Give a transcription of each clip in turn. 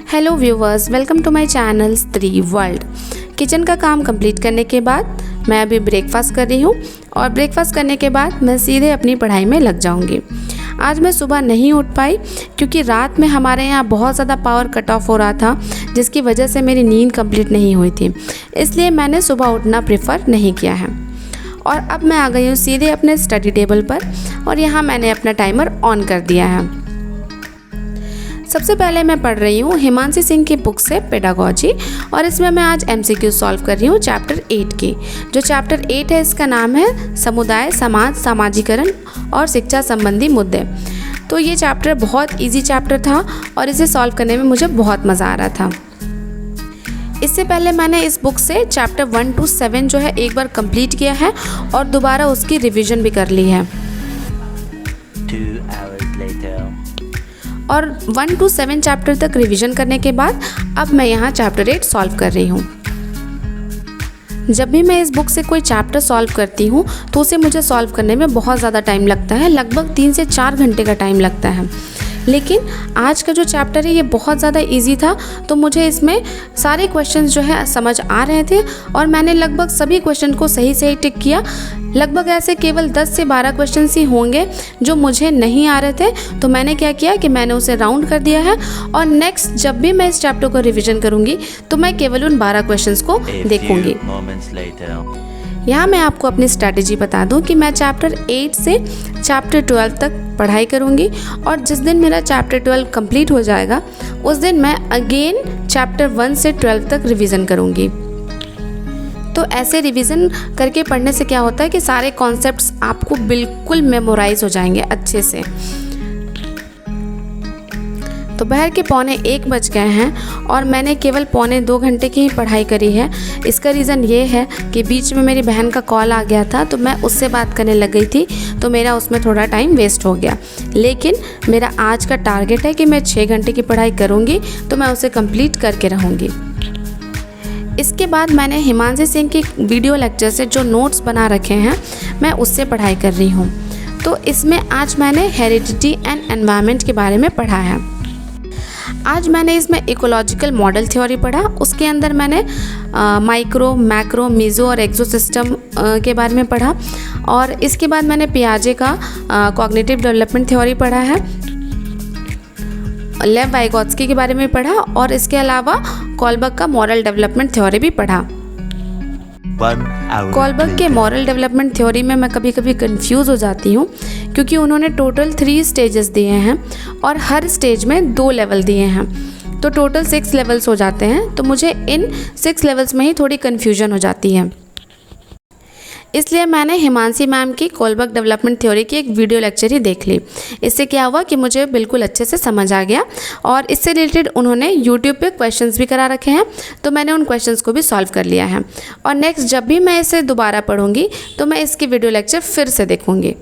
Hello viewers, welcome to my channel Stree world. Kitchen का काम complete करने के बाद मैं अभी ब्रेकफास्ट कर रही हूँ और ब्रेकफास्ट करने के बाद मैं सीधे अपनी पढ़ाई में लग जाऊँगी। आज मैं सुबह नहीं उठ पाई क्योंकि रात में हमारे यहाँ बहुत ज़्यादा पावर कट ऑफ हो रहा था, जिसकी वजह से मेरी नींद कंप्लीट नहीं हुई थी। इसलिए मैंने सुबह उठना प्रेफर नहीं किया है और अब मैं आ गई हूँ सीधे अपने स्टडी टेबल पर और यहाँ मैंने अपना टाइमर ऑन कर दिया है। सबसे पहले मैं पढ़ रही हूँ हिमांशी सिंह की बुक से पेडागॉजी और इसमें मैं आज MCQ सॉल्व कर रही हूँ चैप्टर 8 की। जो चैप्टर 8 है इसका नाम है समुदाय, समाज, सामाजिकरण और शिक्षा संबंधी मुद्दे। तो ये चैप्टर बहुत इजी चैप्टर था और इसे सॉल्व करने में मुझे बहुत मज़ा आ रहा था। इससे पहले मैंने इस बुक से चैप्टर 1 to 7 जो है एक बार कंप्लीट किया है और दोबारा उसकी रिवीजन भी कर ली है। 2 hours later. और 1 to 7 चैप्टर तक रिवीजन करने के बाद अब मैं यहाँ चैप्टर 8 सॉल्व कर रही हूँ। जब भी मैं इस बुक से कोई चैप्टर सॉल्व करती हूँ तो उसे मुझे सॉल्व करने में बहुत ज़्यादा टाइम लगता है, लगभग 3 से 4 घंटे का टाइम लगता है। लेकिन आज का जो चैप्टर है ये बहुत ज़्यादा इजी था, तो मुझे इसमें सारे क्वेश्चंस जो है समझ आ रहे थे और मैंने लगभग सभी क्वेश्चन को सही टिक किया। लगभग ऐसे केवल 10 से 12 क्वेश्चंस ही होंगे जो मुझे नहीं आ रहे थे, तो मैंने क्या किया कि मैंने उसे राउंड कर दिया है और नेक्स्ट जब भी मैं इस चैप्टर को रिविज़न करूँगी तो मैं केवल उन 12 क्वेश्चंस को देखूँगी। यहाँ मैं आपको अपनी स्ट्रैटेजी बता दूं कि मैं चैप्टर 8 से चैप्टर 12 तक पढ़ाई करूँगी और जिस दिन मेरा चैप्टर 12 कंप्लीट हो जाएगा उस दिन मैं अगेन चैप्टर 1 से 12 तक रिवीजन करूँगी। तो ऐसे रिवीजन करके पढ़ने से क्या होता है कि सारे कॉन्सेप्ट्स आपको बिल्कुल मेमोराइज हो जाएंगे अच्छे से। दोपहर के 1:45 बज गए हैं और मैंने केवल 1.25 घंटे की ही पढ़ाई करी है। इसका रीज़न ये है कि बीच में मेरी बहन का कॉल आ गया था तो मैं उससे बात करने लग गई थी, तो मेरा उसमें थोड़ा टाइम वेस्ट हो गया। लेकिन मेरा आज का टारगेट है कि मैं 6 घंटे की पढ़ाई करूँगी तो मैं उसे कंप्लीट करके रहूँगी। इसके बाद मैंने हिमांशी सिंह की वीडियो लेक्चर से जो नोट्स बना रखे हैं मैं उससे पढ़ाई कर रही हूँ। तो इसमें आज मैंने हेरिडिटी एंड एनवायरनमेंट के बारे में पढ़ा है। आज मैंने इसमें इकोलॉजिकल मॉडल थ्योरी पढ़ा, उसके अंदर मैंने माइक्रो, मैक्रो, मीज़ो और एक्सो सिस्टम के बारे में पढ़ा और इसके बाद मैंने पियाजे का कॉग्निटिव डेवलपमेंट थ्योरी पढ़ा है, लेव वाइगोत्स्की के बारे में पढ़ा और इसके अलावा कोलबर्ग का मॉरल डेवलपमेंट थ्योरी भी पढ़ा। कोलबर्ग के मॉरल डेवलपमेंट थ्योरी में मैं कभी कभी कंफ्यूज हो जाती हूँ क्योंकि उन्होंने टोटल 3 स्टेजेस दिए हैं और हर स्टेज में 2 लेवल दिए हैं, तो टोटल 6 लेवल्स हो जाते हैं। तो मुझे इन 6 लेवल्स में ही थोड़ी कन्फ्यूजन हो जाती है, इसलिए मैंने हिमांशी मैम की कोलबर्ग डेवलपमेंट थ्योरी की एक वीडियो लेक्चर ही देख ली। इससे क्या हुआ कि मुझे बिल्कुल अच्छे से समझ आ गया और इससे रिलेटेड उन्होंने यूट्यूब पे क्वेश्चंस भी करा रखे हैं, तो मैंने उन क्वेश्चंस को भी सॉल्व कर लिया है। और नेक्स्ट जब भी मैं इसे दोबारा पढ़ूंगी तो मैं इसकी वीडियो लेक्चर फिर से देखूंगी।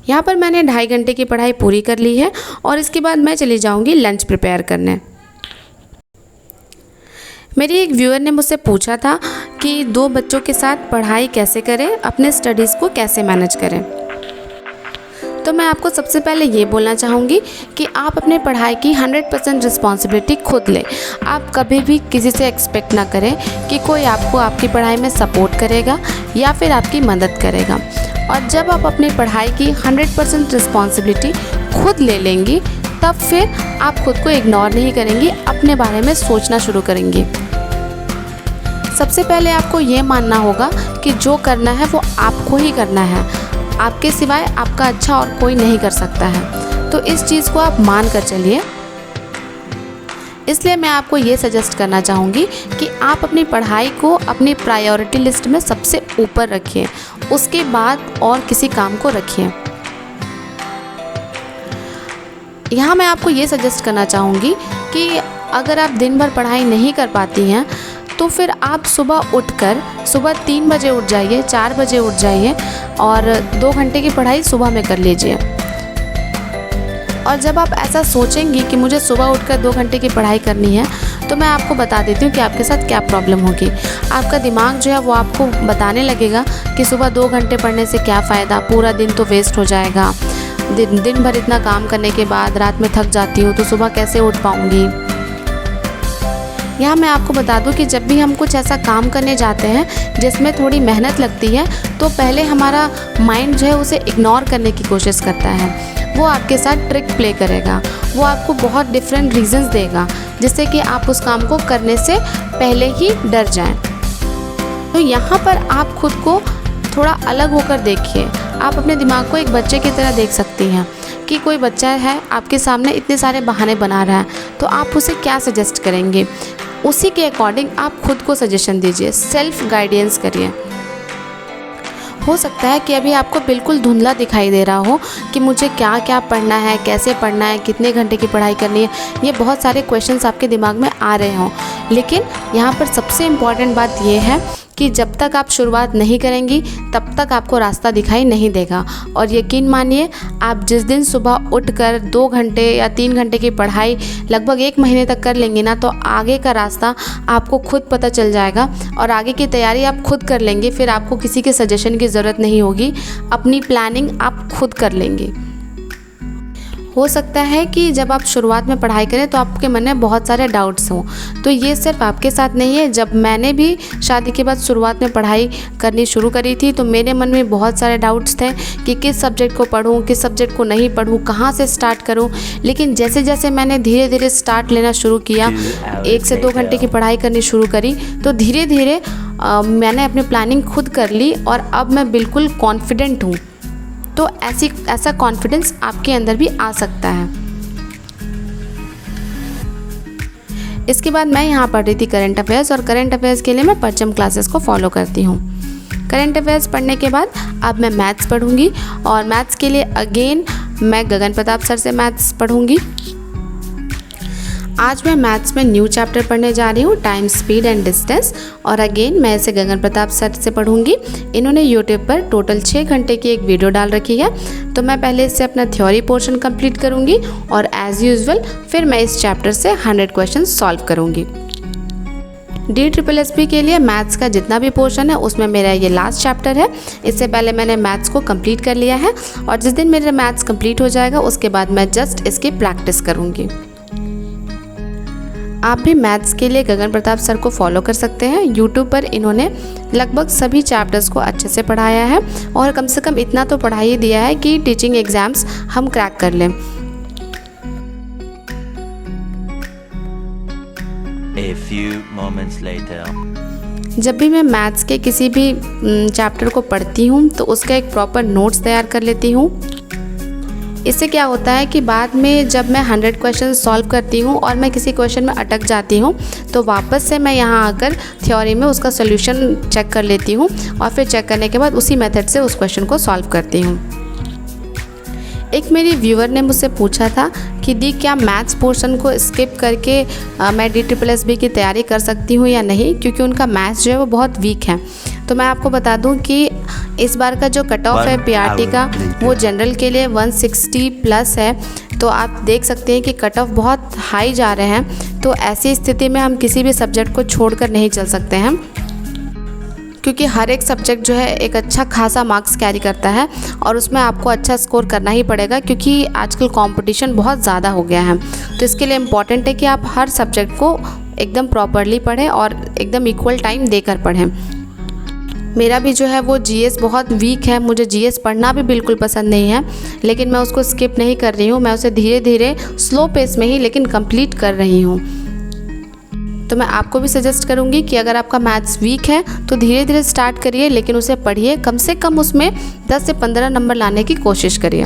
यहाँ पर मैंने 2.5 घंटे की पढ़ाई पूरी कर ली है और इसके बाद मैं चली जाऊँगी लंच प्रिपेयर करने। मेरी एक व्यूअर ने मुझसे पूछा था कि 2 बच्चों के साथ पढ़ाई कैसे करें, अपने स्टडीज़ को कैसे मैनेज करें। तो मैं आपको सबसे पहले ये बोलना चाहूँगी कि आप अपने पढ़ाई की 100% रिस्पॉन्सिबिलिटी खुद लें। आप कभी भी किसी से एक्सपेक्ट ना करें कि कोई आपको आपकी पढ़ाई में सपोर्ट करेगा या फिर आपकी मदद करेगा। और जब आप अपनी पढ़ाई की 100% रिस्पॉन्सिबिलिटी खुद ले लेंगी तब फिर आप खुद को इग्नोर नहीं करेंगी, अपने बारे में सोचना शुरू करेंगी। सबसे पहले आपको ये मानना होगा कि जो करना है वो आपको ही करना है, आपके सिवाय आपका अच्छा और कोई नहीं कर सकता है। तो इस चीज़ को आप मान कर चलिए। इसलिए मैं आपको ये सजेस्ट करना चाहूँगी कि आप अपनी पढ़ाई को अपनी प्रायोरिटी लिस्ट में सबसे ऊपर रखिए, उसके बाद और किसी काम को रखिए। यहाँ मैं आपको ये सजेस्ट करना चाहूँगी कि अगर आप दिन भर पढ़ाई नहीं कर पाती हैं तो फिर आप सुबह उठकर सुबह 3 बजे उठ जाइए, 4 बजे उठ जाइए और 2 घंटे की पढ़ाई सुबह में कर लीजिए। और जब आप ऐसा सोचेंगी कि मुझे सुबह उठकर 2 घंटे की पढ़ाई करनी है तो मैं आपको बता देती हूँ कि आपके साथ क्या प्रॉब्लम होगी। आपका दिमाग जो है वो आपको बताने लगेगा कि सुबह 2 घंटे पढ़ने से क्या फ़ायदा, पूरा दिन तो वेस्ट हो जाएगा, दिन भर इतना काम करने के बाद रात में थक जाती हूँ तो सुबह कैसे उठ पाऊँगी। यहाँ मैं आपको बता दूँ कि जब भी हम कुछ ऐसा काम करने जाते हैं जिसमें थोड़ी मेहनत लगती है तो पहले हमारा माइंड जो है उसे इग्नोर करने की कोशिश करता है। वो आपके साथ ट्रिक प्ले करेगा, वो आपको बहुत डिफरेंट रीजंस देगा जिससे कि आप उस काम को करने से पहले ही डर जाएं। तो यहाँ पर आप खुद को थोड़ा अलग होकर देखिए। आप अपने दिमाग को एक बच्चे की तरह देख सकती हैं कि कोई बच्चा है आपके सामने इतने सारे बहाने बना रहा है तो आप उसे क्या सजेस्ट करेंगे, उसी के अकॉर्डिंग आप खुद को सजेशन दीजिए, सेल्फ गाइडेंस करिए। हो सकता है कि अभी आपको बिल्कुल धुंधला दिखाई दे रहा हो कि मुझे क्या क्या पढ़ना है, कैसे पढ़ना है, कितने घंटे की पढ़ाई करनी है, ये बहुत सारे क्वेश्चंस आपके दिमाग में आ रहे हों। लेकिन यहाँ पर सबसे इम्पॉर्टेंट बात ये है कि जब तक आप शुरुआत नहीं करेंगी तब तक आपको रास्ता दिखाई नहीं देगा। और यकीन मानिए, आप जिस दिन सुबह उठकर 2 घंटे या 3 घंटे की पढ़ाई लगभग 1 महीने तक कर लेंगे ना, तो आगे का रास्ता आपको खुद पता चल जाएगा और आगे की तैयारी आप खुद कर लेंगे। फिर आपको किसी के सजेशन की ज़रूरत नहीं होगी, अपनी प्लानिंग आप खुद कर लेंगे। हो सकता है कि जब आप शुरुआत में पढ़ाई करें तो आपके मन में बहुत सारे डाउट्स हों, तो ये सिर्फ आपके साथ नहीं है। जब मैंने भी शादी के बाद शुरुआत में पढ़ाई करनी शुरू करी थी तो मेरे मन में बहुत सारे डाउट्स थे कि किस सब्जेक्ट को पढूं, किस सब्जेक्ट को नहीं पढूं, कहाँ से स्टार्ट करूं। लेकिन जैसे जैसे मैंने धीरे धीरे स्टार्ट लेना शुरू किया, 1 से 2 घंटे की पढ़ाई करनी शुरू करी, तो धीरे धीरे मैंने अपनी प्लानिंग खुद कर ली और अब मैं बिल्कुल कॉन्फिडेंट हूँ। तो ऐसा कॉन्फिडेंस आपके अंदर भी आ सकता है। इसके बाद मैं यहाँ पढ़ रही थी करंट अफेयर्स, और करंट अफेयर्स के लिए मैं परचम क्लासेस को फॉलो करती हूँ। करंट अफेयर्स पढ़ने के बाद अब मैं मैथ्स पढ़ूँगी, और मैथ्स के लिए अगेन मैं गगन प्रताप सर से मैथ्स पढ़ूँगी। आज मैं मैथ्स में न्यू चैप्टर पढ़ने जा रही हूँ, टाइम, स्पीड एंड डिस्टेंस, और अगेन मैं इसे गगन प्रताप सर से पढ़ूँगी। इन्होंने यूट्यूब पर टोटल 6 घंटे की एक वीडियो डाल रखी है, तो मैं पहले इससे अपना थ्योरी पोर्शन कंप्लीट करूँगी और एज़ यूजुअल फिर मैं इस चैप्टर से 100 क्वेश्चन सॉल्व करूँगी। DSSS के लिए मैथ्स का जितना भी पोर्शन है उसमें मेरा ये लास्ट चैप्टर है। इससे पहले मैंने मैथ्स को कंप्लीट कर लिया है, और जिस दिन मेरा मैथ्स कंप्लीट हो जाएगा उसके बाद मैं जस्ट इसकी प्रैक्टिस करूँगी। आप भी मैथ्स के लिए गगन प्रताप सर को फॉलो कर सकते हैं। यूट्यूब पर इन्होंने लगभग सभी चैप्टर्स को अच्छे से पढ़ाया है, और कम से कम इतना तो पढ़ा ही दिया है कि टीचिंग एग्ज़ाम्स हम क्रैक कर लें। A few moments later. जब भी मैं मैथ्स के किसी भी चैप्टर को पढ़ती हूँ तो उसका एक प्रॉपर नोट्स तैयार कर लेती हूँ। इससे क्या होता है कि बाद में जब मैं 100 क्वेश्चन सॉल्व करती हूँ और मैं किसी क्वेश्चन में अटक जाती हूँ तो वापस से मैं यहाँ आकर थ्योरी में उसका सॉल्यूशन चेक कर लेती हूँ, और फिर चेक करने के बाद उसी मेथड से उस क्वेश्चन को सॉल्व करती हूँ। एक मेरी व्यूअर ने मुझसे पूछा था कि दी क्या मैथ्स पोर्शन को स्किप करके मैं DSSS की तैयारी कर सकती हूँ या नहीं, क्योंकि उनका मैथ्स जो है वो बहुत वीक है। तो मैं आपको बता दूं कि इस बार का जो कट ऑफ है PRT का वो जनरल के लिए 160+ है, तो आप देख सकते हैं कि कट ऑफ बहुत हाई जा रहे हैं। तो ऐसी स्थिति में हम किसी भी सब्जेक्ट को छोड़कर नहीं चल सकते हैं, क्योंकि हर एक सब्जेक्ट जो है एक अच्छा खासा मार्क्स कैरी करता है और उसमें आपको अच्छा स्कोर करना ही पड़ेगा, क्योंकि आजकल कंपटीशन बहुत ज़्यादा हो गया है। तो इसके लिए इम्पॉर्टेंट है कि आप हर सब्जेक्ट को एकदम प्रॉपरली पढ़ें और एकदम इक्वल टाइम देकर पढ़ें। मेरा भी जो है वो GS बहुत वीक है, मुझे GS पढ़ना भी बिल्कुल पसंद नहीं है, लेकिन मैं उसको स्किप नहीं कर रही हूँ, मैं उसे धीरे धीरे स्लो पेस में ही लेकिन कंप्लीट कर रही हूँ। तो मैं आपको भी सजेस्ट करूँगी कि अगर आपका मैथ्स वीक है तो धीरे धीरे स्टार्ट करिए, लेकिन उसे पढ़िए, कम से कम उसमें 10 से 15 नंबर लाने की कोशिश करिए।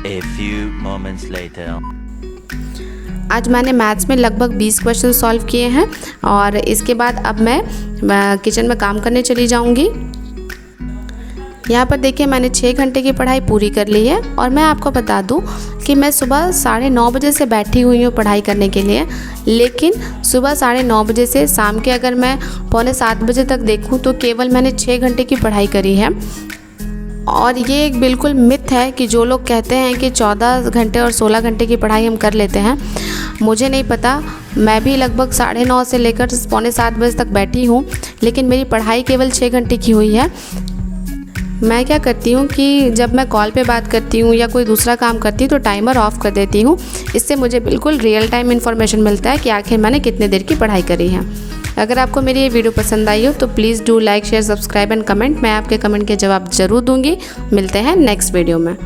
A few moments later. आज मैंने मैथ्स में लगभग 20 क्वेश्चन सॉल्व किए हैं, और इसके बाद अब मैं किचन में काम करने चली जाऊँगी। यहाँ पर देखिए मैंने 6 घंटे की पढ़ाई पूरी कर ली है, और मैं आपको बता दूँ कि मैं सुबह 9:30 बजे से बैठी हुई हूँ पढ़ाई करने के लिए, लेकिन सुबह 9:30 बजे से शाम के अगर मैं 6:45 बजे तक देखूँ तो केवल मैंने 6 घंटे की पढ़ाई करी है। और ये एक बिल्कुल मिथ है कि जो लोग कहते हैं कि 14 घंटे और 16 घंटे की पढ़ाई हम कर लेते हैं, मुझे नहीं पता। मैं भी लगभग 9:30 से लेकर 6:45 बजे तक बैठी हूँ, लेकिन मेरी पढ़ाई केवल 6 घंटे की हुई है। मैं क्या करती हूँ कि जब मैं कॉल पे बात करती हूँ या कोई दूसरा काम करती हूँ तो टाइमर ऑफ़ कर देती हूँ। इससे मुझे बिल्कुल रियल टाइम इन्फॉर्मेशन मिलता है कि आखिर मैंने कितने देर की पढ़ाई करी है। अगर आपको मेरी ये वीडियो पसंद आई हो तो please do like share subscribe and comment. मैं आपके कमेंट के जवाब ज़रूर दूँगी। मिलते हैं नेक्स्ट वीडियो में।